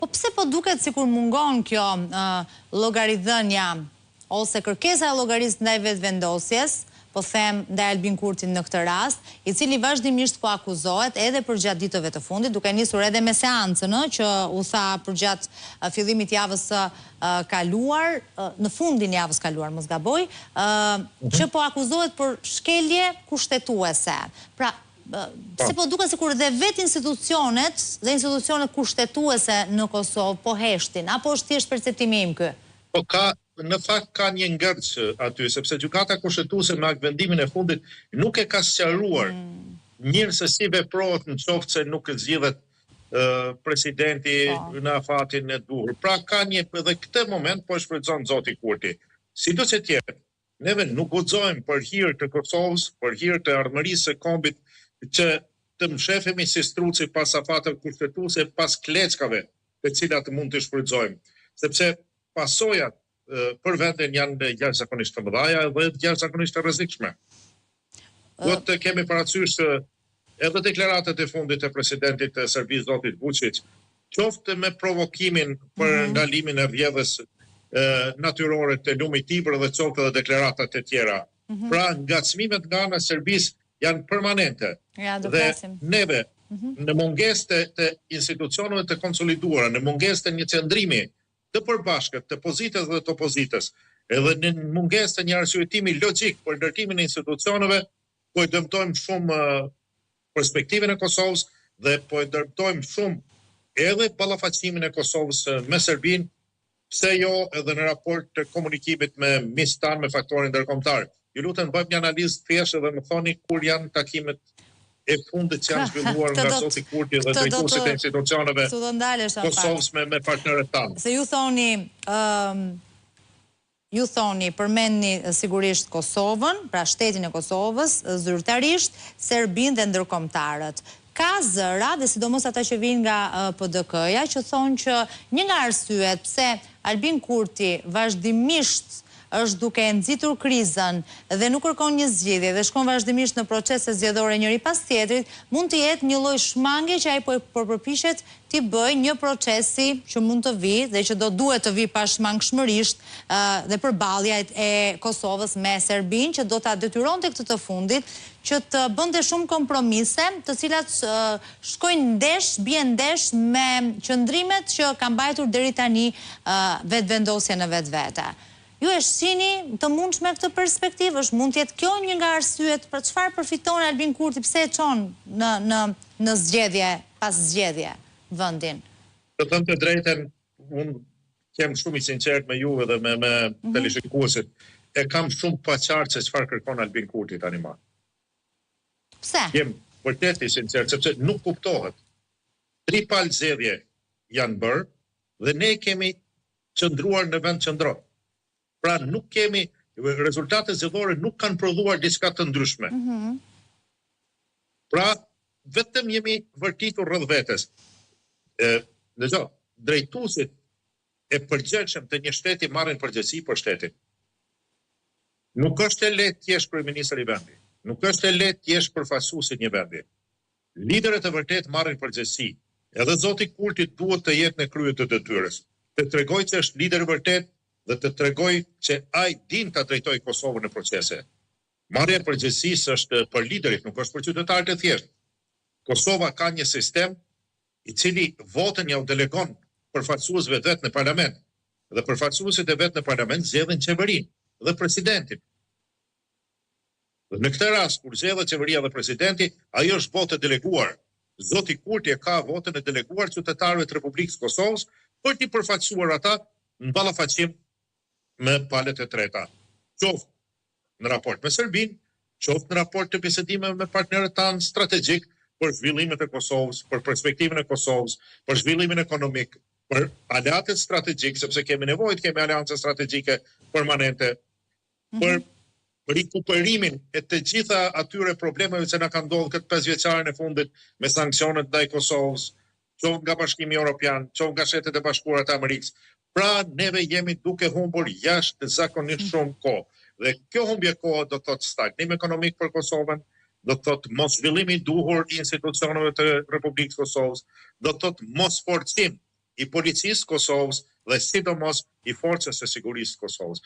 Po pse po duket sikur mungon kjo llogaridhënia ose kërkesa e llogarisë ndaj vetvendosjes, po them ndaj Albin Kurtin në këtë rast, i cili vazhdimisht po akuzohet edhe përgjatë ditëve të fundit, duke nisur edhe me seancën, që u tha përgjatë fillimit javës së kaluar, në fundin javës kaluar, mos gaboj, që po akuzohet për shkelje kushtetuese. Pra, se po duket sikur dhe vetë institucionet dhe institucionet kushtetuese në Kosovë po heshtin, apo është thjesht perceptimi im ky? Po në fakt ka një ngërç aty, sepse gjykata kushtetuese me vendimin e fundit nuk e ka sqaruar mirë se si veprohet në qoftë se nuk zgjidhet presidenti në afatin e duhur. Pra ka një edhe këtë moment po e shfrytëzon zoti Kurti. Sidoqë tjetër, neve nuk guxojmë për hir të Kosovës, për hir të ardhmërisë së kombit që të mshefemi si struci pas afateve kushtetuese, pas kleckave të cilat mund të shfrytëzojmë, sepse pasojat për vendin janë jashtëzakonisht të mëdha dhe jashtëzakonisht të rrezikshme. Duhet të kemi parasysh se edhe deklaratat e fundit të presidentit të Serbisë zotit Vučić, qoftë me provokimin për ndalimin e rrjedhës natyrore të lumit Tibër dhe qoftë edhe deklaratat e tjera. Pra ngacmimet nga ana e Serbisë janë permanente. Dhe neve në mungesë të institucioneve të konsoliduara, në mungesë të një qëndrimi të përbashkët, të pozitës dhe të opozitës, edhe në mungesë të një arsyetimi logjik për ndërtimin e institucioneve, po e dëmtojmë shumë perspektivën e Kosovës dhe po e dëmtojmë shumë edhe ballafaqimin e Kosovës me Serbinë, pse jo edhe në raport të komunikimit me miqtan, me faktorin ndërkombëtar. Ju lutem bëjmë një analizë thjeshtë dhe më thoni kur janë takimet e fundit që janë zhvilluar nga zoti Kurti dhe drejtuesit e institucioneve Kosovës me partnerët tanë. Se ju thoni, përmendni sigurisht Kosovën, pra shtetin e Kosovës, zyrtarisht, Serbinë dhe ndërkombëtarët. Ka zëra, dhe sidomos ata që vinë nga PDK-ja, që thonë që një nga arsyet pse Albin Kurti vazhdimisht është duke nxitur krizën dhe nuk kërkon një zgjidhje dhe shkon vazhdimisht në procese zgjedhore njëri pas tjetrit, mund të jetë një lloj shmangje që ai po përpiqet t'i bëjë një procesi që mund të vi dhe që do duhet të vi pashmangshmërisht dhe përballja e Kosovës me Serbinë, që do ta detyronte këtë të fundit që të bënte shumë kompromise, të cilat shkojnë bien ndesh me qëndrimet që kanë mbajtur deri tani vetvendosja në vetvete. Ju e shihni të mundshme këtë perspektivë, mund të jetë kjo një nga arsyet për çfarë përfiton Albin Kurti, pse e çon në zgjedhje pas zgjedhje vendin? Të them të drejtën, unë kem shumë i sinqert me juve dhe me televizionistit. E kam shumë paqartë se çfarë kërkon Albin Kurti tani më. Pse? Jem vërtet i sinqert, sepse nuk kuptohet. 3 palë zgjedhje janë bërë dhe ne kemi qëndruar në vend qëndror. Pra nuk kemi, rezultate zgjedhore nuk kanë prodhuar diçka të ndryshme. Pra, vetëm jemi vërtitur rreth vetes. Drejtuesit e përgjegjshëm të një shteti marrin përgjegjësi për shtetin. Nuk është e lehtë të jesh kryeministër i vendit. Nuk është e lehtë të jesh përfaqësuesi i një vendi. Liderët e vërtet marrin përgjegjësi. Edhe zoti Kurti duhet të jetë në krye të detyrës. Të tregojë që është lider i vërtet dhe të tregoj që ai din ta drejtoj Kosovën në procese. Marrja e përgjegjësisë është për liderit, nuk është për qytetarët e thjeshtë. Kosova ka një sistem i cili votën ja u delegon përfaqësuesve vetë në parlament, dhe përfaqësuesit e vetë në parlament zgjedhin qeverinë dhe presidentin. Dhe në këtë rast, kur zgjedhet qeveria dhe presidenti, ajo është votë e deleguar. Zoti Kurti e ka votën e deleguar qytetarëve të Republikës Kosovës për t'i përfaqësuar ata në ballafaqim me palët e treta. Qoftë në raport me Serbinë, qoftë në raport të bisedimeve me partnerët tanë strategjik për zhvillimet e Kosovës, për perspektivën e Kosovës, për zhvillimin ekonomik, për aleancët strategjik, sepse kemi nevojë të kemi aleancë strategjike permanente, për rikuperimin e të gjitha atyre problemeve që na kanë ndodhur këtë 5 vjeçarin e fundit me sanksionet ndaj Kosovës, qoftë nga Bashkimi Evropian, qoftë nga Shtetet e Bashkuara të Amerikës. Pra, neve jemi duke humbur jashtëzakonisht shumë kohë. Dhe kjo humbje kohë do të thotë stagnim ekonomik për Kosovën, do të thotë mos zhvillimi i duhur i institucioneve të Republikës Kosovës, do të thotë mos forcim i policisë Kosovës dhe sidomos i forcës së sigurisë Kosovës.